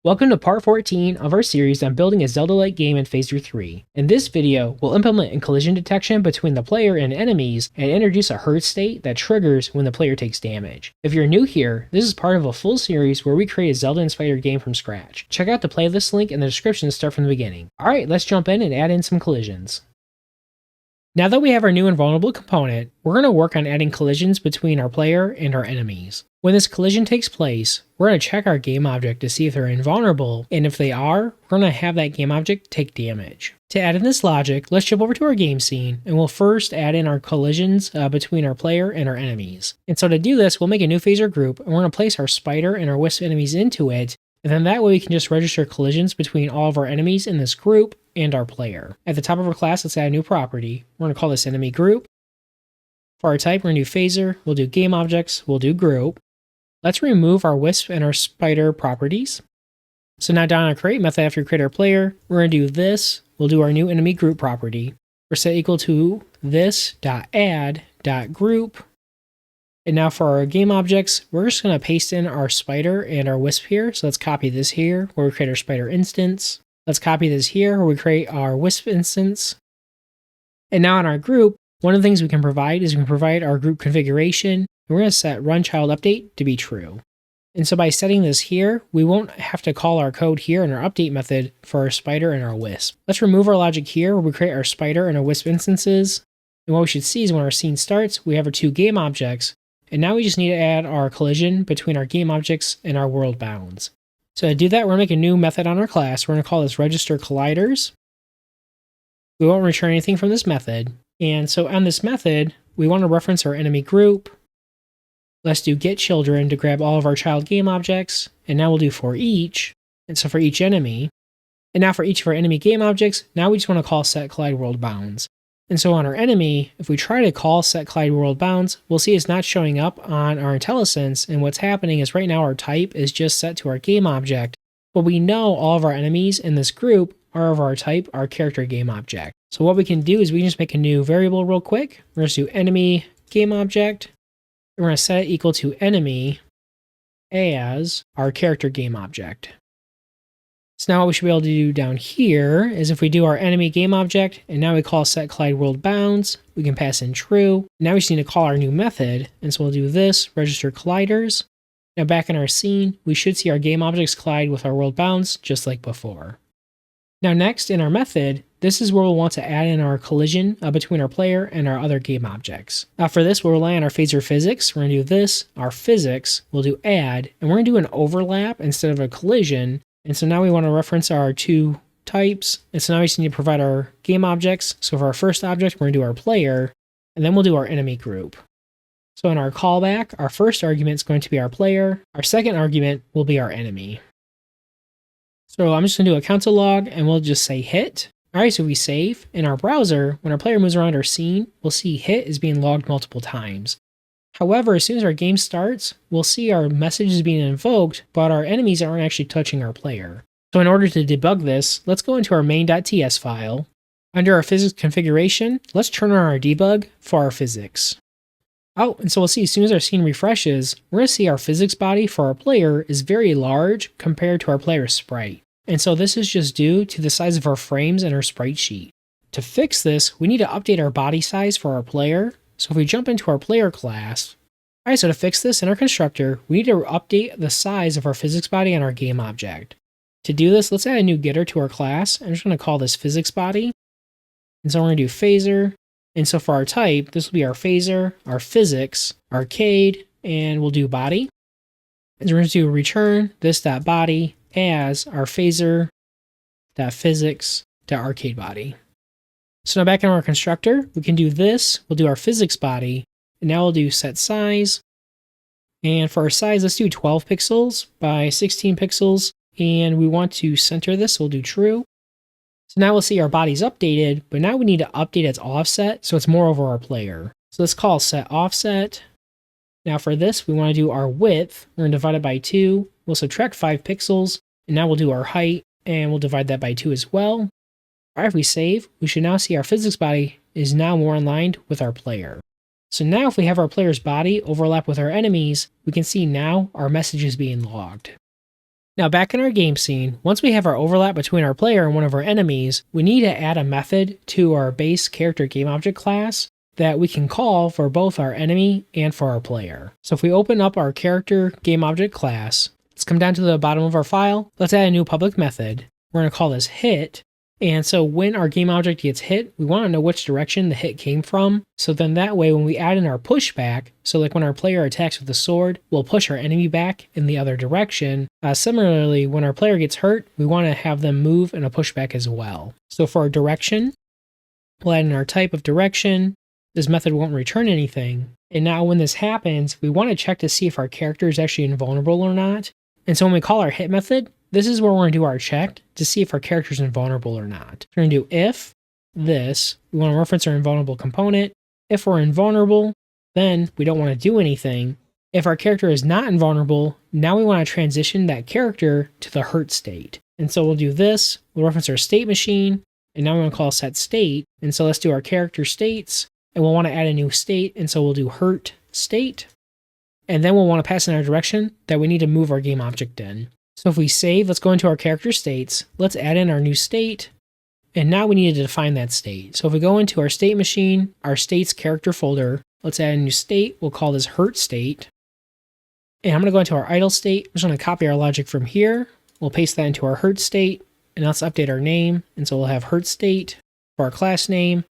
Welcome to part 14 of our series on building a Zelda-like game in Phase 3. In this video, we'll implement a collision detection between the player and enemies and introduce a hurt state that triggers when the player takes damage. If you're new here, this is part of a full series where we create a Zelda-inspired game from scratch. Check out the playlist link in the description to start from the beginning. Alright, let's jump in and add in some collisions. Now that we have our new invulnerable component, we're going to work on adding collisions between our player and our enemies. When this collision takes place, we're going to check our game object to see if they're invulnerable, and if they are, we're going to have that game object take damage. To add in this logic, let's jump over to our game scene, and we'll first add in our collisions between our player and our enemies. And so to do this, we'll make a new phaser group, and we're going to place our spider and our wisp enemies into it, and then that way we can just register collisions between all of our enemies in this group and our player. At the top of our class, let's add a new property. We're going to call this enemy group. For our type, we're going to do phaser, we'll do game objects, we'll do group. Let's remove our wisp and our spider properties. So now down in our create method after we create our player, we're going to do this, we'll do our new enemy group property. We're set equal to this.add.group. And now for our game objects, we're just going to paste in our spider and our wisp here. So let's copy this here where we create our spider instance. Let's copy this here where we create our wisp instance. And now in our group, one of the things we can provide is we can provide our group configuration. And we're going to set run child update to be true. And so by setting this here, we won't have to call our code here in our update method for our spider and our wisp. Let's remove our logic here where we create our spider and our wisp instances. And what we should see is when our scene starts, we have our two game objects. And now we just need to add our collision between our game objects and our world bounds. So to do that, we're going to make a new method on our class. We're going to call this register colliders. We won't return anything from this method. And so on this method, we want to reference our enemy group. Let's do get children to grab all of our child game objects. And now we'll do for each. And so for each enemy. And now for each of our enemy game objects, now we just want to call set collide world bounds. And so on our enemy, if we try to call set collide world bounds, we'll see it's not showing up on our IntelliSense, and what's happening is right now our type is just set to our game object, but we know all of our enemies in this group are of our type, our character game object. So what we can do is we can just make a new variable real quick. We're going to do enemy game object, and we're going to set it equal to enemy as our character game object. So now what we should be able to do down here is if we do our enemy game object, and now we call set collide world bounds, we can pass in true. Now we just need to call our new method, and so we'll do this, register colliders. Now back in our scene, we should see our game objects collide with our world bounds, just like before. Now next, in our method, this is where we'll want to add in our collision between our player and our other game objects. Now for this, we'll rely on our phaser physics. We're going to do this, our physics, we'll do add, and we're going to do an overlap instead of a collision. And so now we want to reference our two types. And so now we just need to provide our game objects. So for our first object, we're going to do our player, and then we'll do our enemy group. So in our callback, our first argument is going to be our player. Our second argument will be our enemy. So I'm just going to do a console log, and we'll just say hit. All right, so we save. In our browser, when our player moves around our scene, we'll see hit is being logged multiple times. However, as soon as our game starts, we'll see our message is being invoked, but our enemies aren't actually touching our player. So in order to debug this, let's go into our main.ts file. Under our physics configuration, let's turn on our debug for our physics. Oh, and so we'll see as soon as our scene refreshes, we're going to see our physics body for our player is very large compared to our player's sprite. And so this is just due to the size of our frames in our sprite sheet. To fix this, we need to update our body size for our player. So if we jump into our player class, all right, so to fix this in our constructor, we need to update the size of our physics body and our game object. To do this, let's add a new getter to our class. I'm just going to call this physics body. And so we're going to do phaser. And so for our type, this will be our phaser, our physics, arcade, and we'll do body. And so we're going to do return this.body as our phaser.physics.arcade body. So now back in our constructor, we can do this, we'll do our physics body, and now we'll do set size. And for our size, let's do 12 pixels by 16 pixels, and we want to center this, so we'll do true. So now we'll see our body's updated, but now we need to update its offset, so it's more over our player. So let's call set offset. Now for this, we want to do our width, we're going to divide it by 2, we'll subtract 5 pixels, and now we'll do our height, and we'll divide that by 2 as well. Alright, if we save, we should now see our physics body is now more aligned with our player. So now if we have our player's body overlap with our enemies, we can see now our message is being logged. Now back in our game scene, once we have our overlap between our player and one of our enemies, we need to add a method to our base character gameObject class that we can call for both our enemy and for our player. So if we open up our character gameObject class, let's come down to the bottom of our file, let's add a new public method. We're going to call this hit. And so when our gameObject gets hit, we want to know which direction the hit came from. So then that way, when we add in our pushback, so like when our player attacks with the sword, we'll push our enemy back in the other direction. Similarly, when our player gets hurt, we want to have them move in a pushback as well. So for our direction, we'll add in our type of direction. This method won't return anything. And now when this happens, we want to check to see if our character is actually invulnerable or not. And so when we call our hit method, this is where we're going to do our check to see if our character is invulnerable or not. We're going to do if this, we want to reference our invulnerable component. If we're invulnerable, then we don't want to do anything. If our character is not invulnerable, now we want to transition that character to the hurt state. And so we'll do this, we'll reference our state machine, and now we're going to call set state. And so let's do our character states, and we'll want to add a new state, and so we'll do hurt state. And then we'll want to pass in our direction that we need to move our gameObject in. So if we save, let's go into our character states, let's add in our new state, and now we need to define that state. So if we go into our state machine, our states character folder, let's add a new state, we'll call this hurt state. And I'm going to go into our idle state, I'm just going to copy our logic from here, we'll paste that into our hurt state, and let's update our name, and so we'll have hurt state for our class name,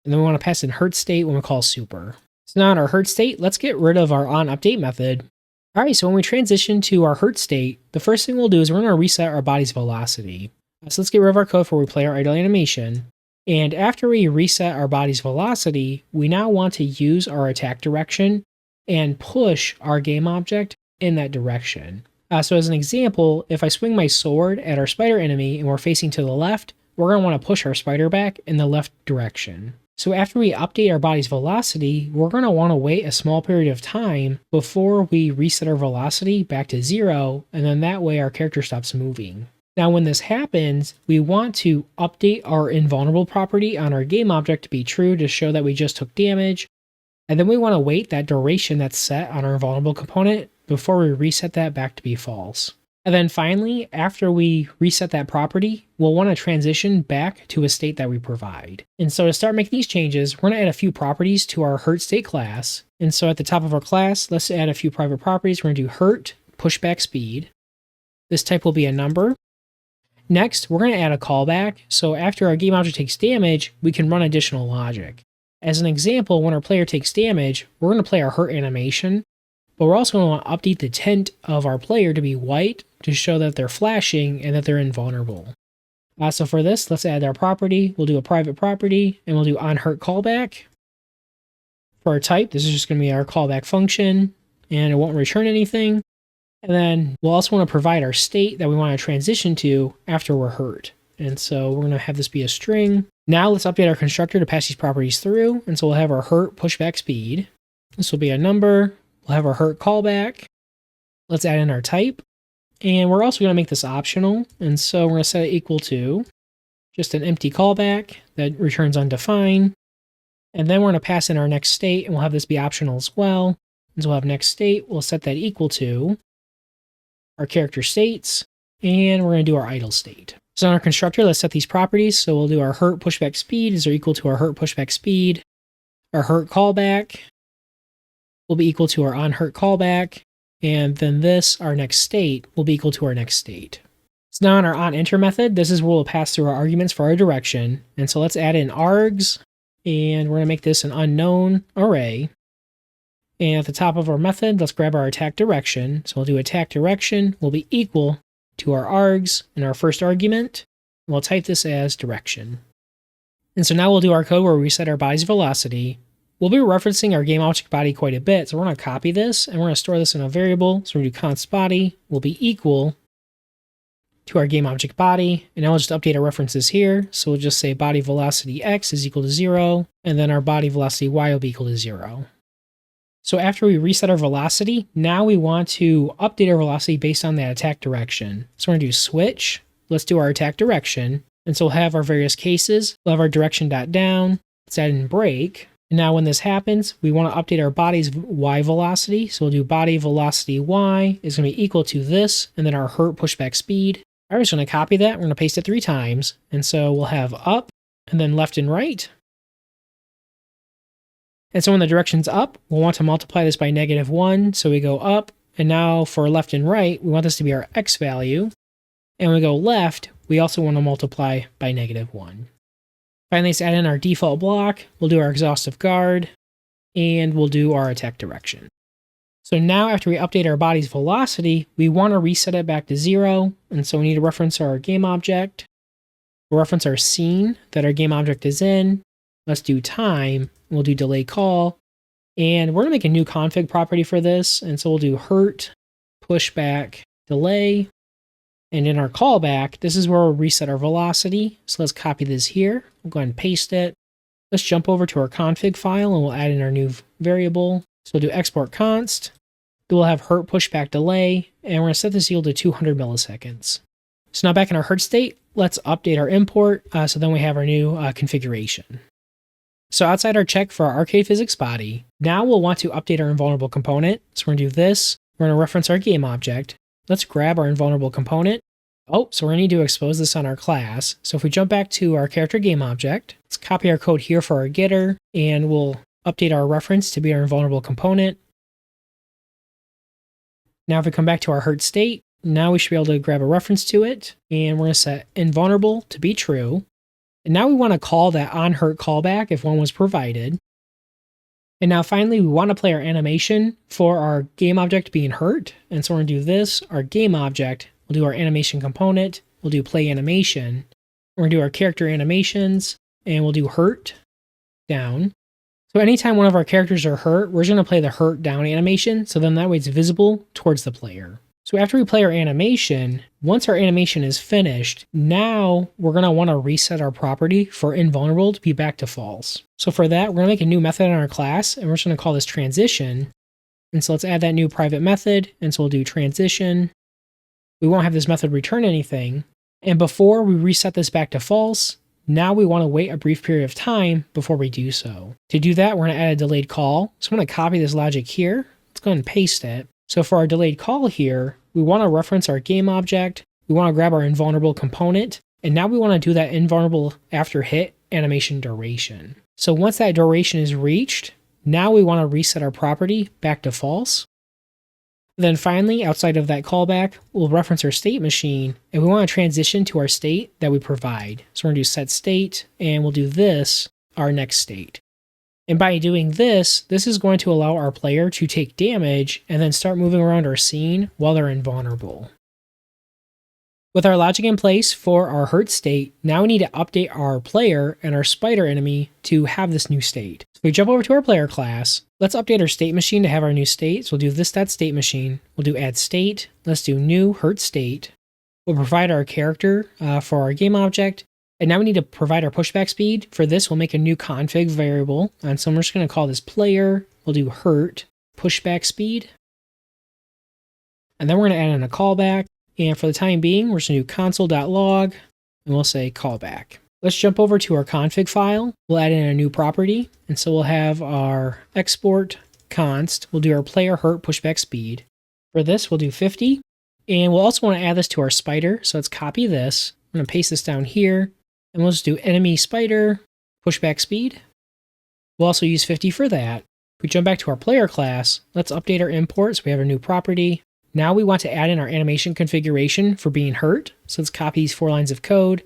and then we want to pass in hurt state when we call super. So now in our hurt state, let's get rid of our onUpdate method. Alright, so when we transition to our hurt state, the first thing we'll do is we're going to reset our body's velocity. So let's get rid of our code before we play our idle animation. And after we reset our body's velocity, we now want to use our attack direction and push our gameObject in that direction. So as an example, if I swing my sword at our spider enemy and we're facing to the left, we're going to want to push our spider back in the left direction. So after we update our body's velocity, we're going to want to wait a small period of time before we reset our velocity back to 0, and then that way our character stops moving. Now when this happens, we want to update our invulnerable property on our gameObject to be true to show that we just took damage, and then we want to wait that duration that's set on our invulnerable component before we reset that back to be false. And then finally, after we reset that property, we'll want to transition back to a state that we provide. And so to start making these changes, we're going to add a few properties to our hurt state class. And so at the top of our class, let's add a few private properties. We're going to do hurt pushback speed. This type will be a number. Next, we're going to add a callback. So after our gameObject takes damage, we can run additional logic. As an example, when our player takes damage, we're going to play our hurt animation. But we're also going to want to update the tint of our player to be white to show that they're flashing and that they're invulnerable. So for this, let's add our property. We'll do a private property and we'll do onHurt callback. For our type, this is just going to be our callback function and it won't return anything. And then we'll also want to provide our state that we want to transition to after we're hurt. And so we're going to have this be a string. Now let's update our constructor to pass these properties through. And so we'll have our hurt pushback speed. This will be a number. We'll have our hurt callback. Let's add in our type. And we're also going to make this optional. And so we're going to set it equal to just an empty callback that returns undefined. And then we're going to pass in our next state, and we'll have this be optional as well. And so we'll have next state. We'll set that equal to our character states. And we're going to do our idle state. So in our constructor, let's set these properties. So we'll do our hurt pushback speed is equal to our hurt pushback speed. Our hurt callback will be equal to our onHurt callback, and then this, our next state, will be equal to our next state. So now in our onEnter method, this is where we'll pass through our arguments for our direction. And so let's add in args, and we're going to make this an unknown array. And at the top of our method, let's grab our attack direction. So we'll do attack direction will be equal to our args in our first argument. And we'll type this as direction. And so now we'll do our code where we reset our body's velocity. We'll be referencing our gameObject body quite a bit, so we're going to copy this, and we're going to store this in a variable. So we're going to do const body will be equal to our gameObject body, and now we'll just update our references here. So we'll just say body velocity x is equal to 0, and then our body velocity y will be equal to 0. So after we reset our velocity, now we want to update our velocity based on that attack direction. So we're going to do switch. Let's do our attack direction. And so we'll have our various cases. We'll have our direction.down. Let's add in break. And now when this happens, we want to update our body's Y velocity. So we'll do body velocity Y is going to be equal to this, and then our hurt pushback speed. I'm just going to copy that. We're going to paste it 3 times. And so we'll have up and then left and right. And so when the direction's up, we'll want to multiply this by -1. So we go up. And now for left and right, we want this to be our X value. And when we go left, we also want to multiply by -1. Finally, let's add in our default block. We'll do our exhaustive guard, and we'll do our attack direction. So now after we update our body's velocity, we want to reset it back to 0. And so we need to reference our game object. We'll reference our scene that our game object is in. Let's do time. We'll do delay call. And we're going to make a new config property for this. And so we'll do hurt, pushback, delay. And in our callback, this is where we'll reset our velocity. So let's copy this here. We'll go ahead and paste it. Let's jump over to our config file and we'll add in our new variable. So we'll do export const. Then we'll have hurt pushback delay. And we're going to set this yield to 200 milliseconds. So now back in our hurt state, let's update our import. So then we have our new configuration. So outside our check for our arcade physics body, now we'll want to update our invulnerable component. So we're going to do this. We're going to reference our game object. Let's grab our invulnerable component. Oh, so we're going to need to expose this on our class. So if we jump back to our character game object, let's copy our code here for our getter, and we'll update our reference to be our invulnerable component. Now if we come back to our hurt state, now we should be able to grab a reference to it, and we're going to set invulnerable to be true. And now we want to call that onHurt callback if one was provided. And now finally, we want to play our animation for our game object being hurt. And so we're going to do this, our game object, we'll do our animation component, we'll do play animation, we're going to do our character animations, and we'll do hurt down. So anytime one of our characters are hurt, we're just going to play the hurt down animation, so then that way it's visible towards the player. So after we play our animation, once our animation is finished, now we're going to want to reset our property for invulnerable to be back to false. So for that, we're going to make a new method in our class, and we're just going to call this transition. And so let's add that new private method, and so we'll do transition. We won't have this method return anything. And before we reset this back to false, now we want to wait a brief period of time before we do so. To do that, we're going to add a delayed call. So I'm going to copy this logic here. Let's go ahead and paste it. So for our delayed call here, we want to reference our game object. We want to grab our invulnerable component. And now we want to do that invulnerable after hit animation duration. So once that duration is reached, now we want to reset our property back to false. Then finally, outside of that callback, we'll reference our state machine, and we want to transition to our state that we provide. So we're going to do set state, and we'll do this, our next state. And by doing this, this is going to allow our player to take damage and then start moving around our scene while they're invulnerable. With our logic in place for our hurt state, now we need to update our player and our spider enemy to have this new state. So we jump over to our player class. Let's update our state machine to have our new state. So we'll do this.state machine. We'll do add state. Let's do new hurt state. We'll provide our character for our game object. And now we need to provide our pushback speed. For this, we'll make a new config variable. And so I'm just going to call this player. We'll do hurt pushback speed. And then we're going to add in a callback. And for the time being, we're just going to do console.log, and we'll say callback. Let's jump over to our config file. We'll add in a new property. And so we'll have our export const. We'll do our player hurt pushback speed. For this, we'll do 50. And we'll also want to add this to our spider. So let's copy this. I'm going to paste this down here. And we'll just do enemy spider pushback speed. We'll also use 50 for that. If we jump back to our player class, let's update our import so we have a new property. Now we want to add in our animation configuration for being hurt. So let's copy these 4 lines of code.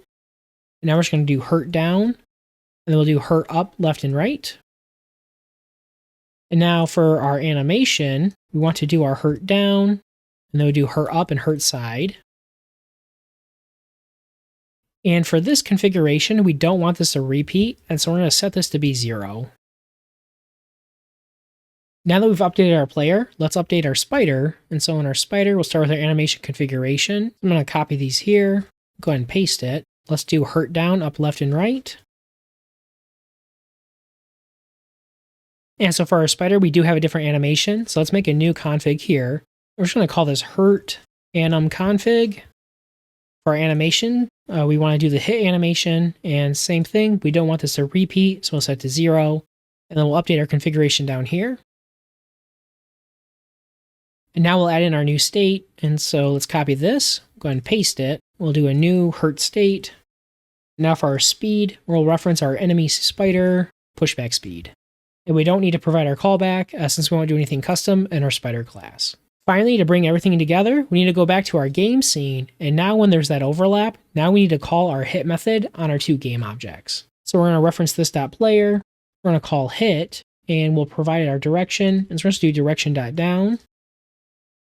And now we're just going to do hurt down. And then we'll do hurt up, left, and right. And now for our animation, we want to do our hurt down. And then we'll do hurt up and hurt side. And for this configuration, we don't want this to repeat. And so we're going to set this to be 0. Now that we've updated our player, let's update our spider. And so in our spider, we'll start with our animation configuration. I'm going to copy these here, go ahead and paste it. Let's do hurt down, up, left, and right. And so for our spider, we do have a different animation. So let's make a new config here. We're just going to call this hurt anim config. For our animation, we want to do the hit animation. And same thing, we don't want this to repeat, so we'll set to 0. And then we'll update our configuration down here. And now we'll add in our new state. And so let's copy this, go ahead and paste it. We'll do a new hurt state. Now for our speed, we'll reference our enemy spider pushback speed. And we don't need to provide our callback since we won't do anything custom in our spider class. Finally, to bring everything together, we need to go back to our game scene. And now when there's that overlap, now we need to call our hit method on our two game objects. So we're going to reference this.player. We're going to call hit, and we'll provide our direction. And so we're going to do direction.down.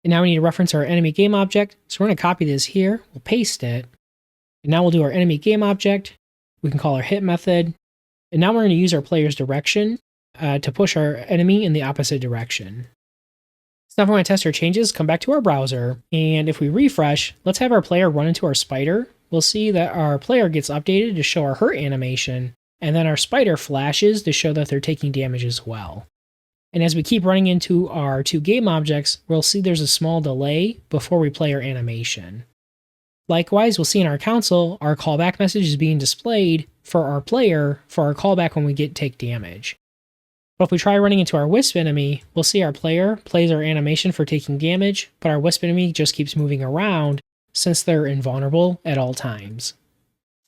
And now we need to reference our enemy game object. So we're going to copy this here. We'll paste it. And now we'll do our enemy game object. We can call our hit method. And now we're going to use our player's direction to push our enemy in the opposite direction. So now if we want to test our changes, come back to our browser. And if we refresh, let's have our player run into our spider. We'll see that our player gets updated to show our hurt animation. And then our spider flashes to show that they're taking damage as well. And as we keep running into our two game objects, we'll see there's a small delay before we play our animation. Likewise, we'll see in our console, our callback message is being displayed for our player for our callback when we take damage. But if we try running into our Wisp enemy, we'll see our player plays our animation for taking damage, but our Wisp enemy just keeps moving around since they're invulnerable at all times.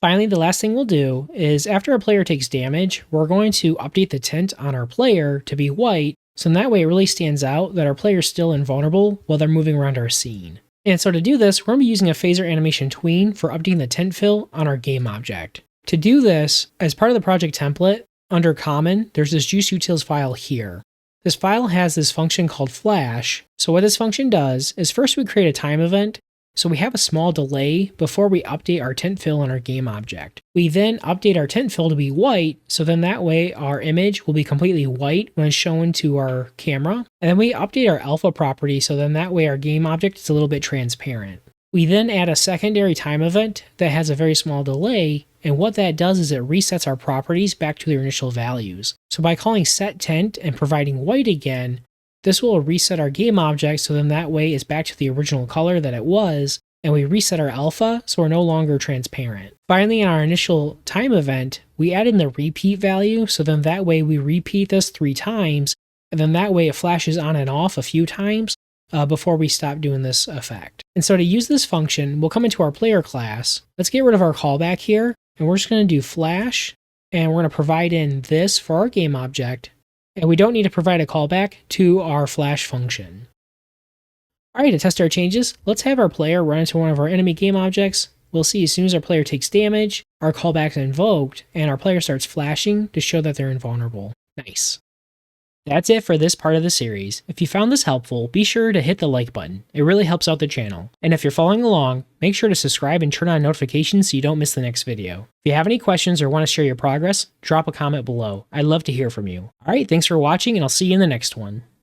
Finally, the last thing we'll do is after our player takes damage, we're going to update the tint on our player to be white, so in that way it really stands out that our player is still invulnerable while they're moving around our scene. And so to do this, we're going to be using a phaser animation tween for updating the tint fill on our game object. To do this, as part of the project template, under common, there's this juice utils file here. This file has this function called flash. So what this function does is first we create a time event. So we have a small delay before we update our tint fill on our game object. We then update our tint fill to be white, so then that way our image will be completely white when shown to our camera. And then we update our alpha property, so then that way our game object is a little bit transparent. We then add a secondary time event that has a very small delay, and what that does is it resets our properties back to their initial values. So by calling setTint and providing white again, this will reset our game object, so then that way it's back to the original color that it was, and we reset our alpha, so we're no longer transparent. Finally, in our initial time event, we add in the repeat value, so then that way we repeat this 3 times, and then that way it flashes on and off a few times before we stop doing this effect. And so to use this function, we'll come into our player class. Let's get rid of our callback here, and we're just going to do flash, and we're going to provide in this for our game object. And we don't need to provide a callback to our flash function. Alright, to test our changes, let's have our player run into one of our enemy game objects. We'll see as soon as our player takes damage, our callback is invoked, and our player starts flashing to show that they're invulnerable. Nice. That's it for this part of the series. If you found this helpful, be sure to hit the like button. It really helps out the channel. And if you're following along, make sure to subscribe and turn on notifications so you don't miss the next video. If you have any questions or want to share your progress, drop a comment below. I'd love to hear from you. Alright, thanks for watching, and I'll see you in the next one.